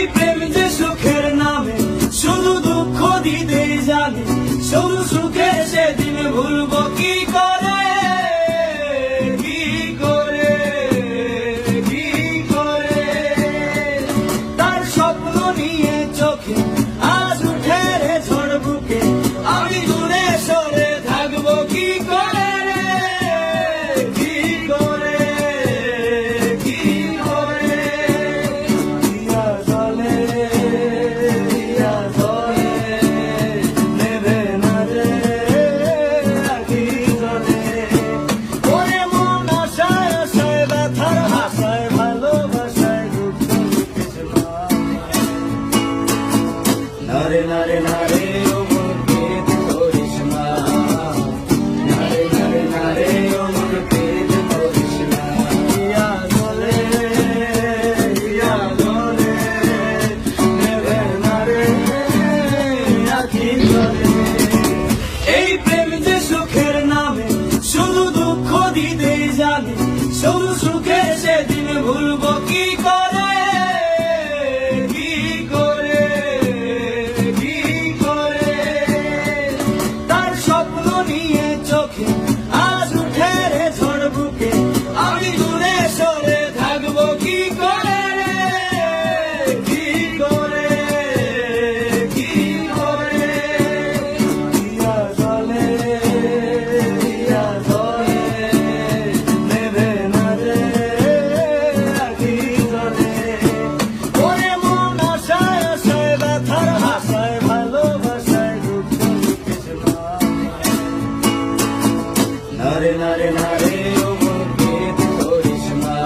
এই প্রেম যে সুখের নামে শুধু দুঃখ দিতেই জানে, শুধু সুখে সেদিন ভুলবো কি করে, কি করে, কি করে। তার স্বপ্ন নিয়ে চোখে আজ উঠে রে ঝড় বুকে, আমি দূরে সরে থাকবো কি করে, কি করে, কি করে। দিয়া জলে, দিয়া জলে, নেবে না রে আখি জলে। ওরে মন আশায় আশায় ব্যথার ভাষায়, ভালোবাসায় দুঃখ লিখিস নারে নারে নারে ও মন পেদ করিস না, নারে নারে নারে ও মন পেদ করিস না। দিয়া জলে, দিয়া জলে, নেবে না রে আখি জলে। এই প্রেম যে সুখের নামে শুধু দুঃখ দিতেই জানে, শুধু সুখে সেদিন ভুলবো কি করে, কি করে, কি করে। তার স্বপ্ন নিয়ে চোখে আজ উঠে রে ঝড় বুকে, আমি দূরে সরে থাকবো কি করে, কি করে, কি করে। দিয়া জলে, দিয়া জলে, নেবে না রে আখি জলে। ওরে মন আশায় আশায় ব্যথার ভাষায়, ভালোবাসায় দুঃখ লিখিস নারে নারে নারে ও মন পেদ করিস না,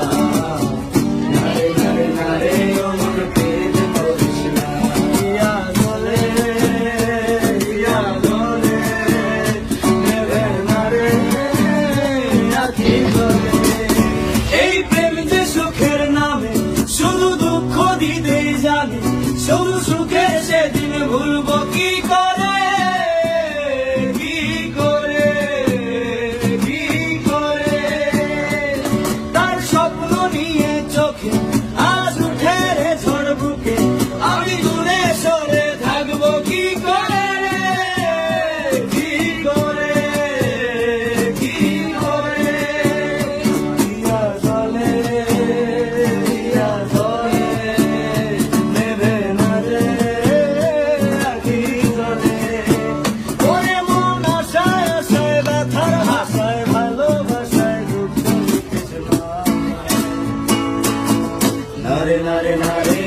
নারে নারে নারে ও মন পেদ করিস না। দিয়া জলে, দিয়া জলে, নেবে না রে আখি জলে। এই প্রেম যে সুখের নামে শুধু দুঃখ দিতেই জানে, শুধু সুখে সেদিন ভুলবো কি করে, কি করে, কি করে। তার স্বপ্ন নিয়ে চোখে আজ উঠে রে ঝড় বুকে, আমি দূরে সরে থাকবো কি করে, কি করে, কি করে। দিয়া জলে, দিয়া জলে, নেবে না রে আখি জলে। ওরে মন আশায় আশায় ব্যথার ভাষায়, ভালোবাসায় দুঃখ লিখিস নারে নারে নারে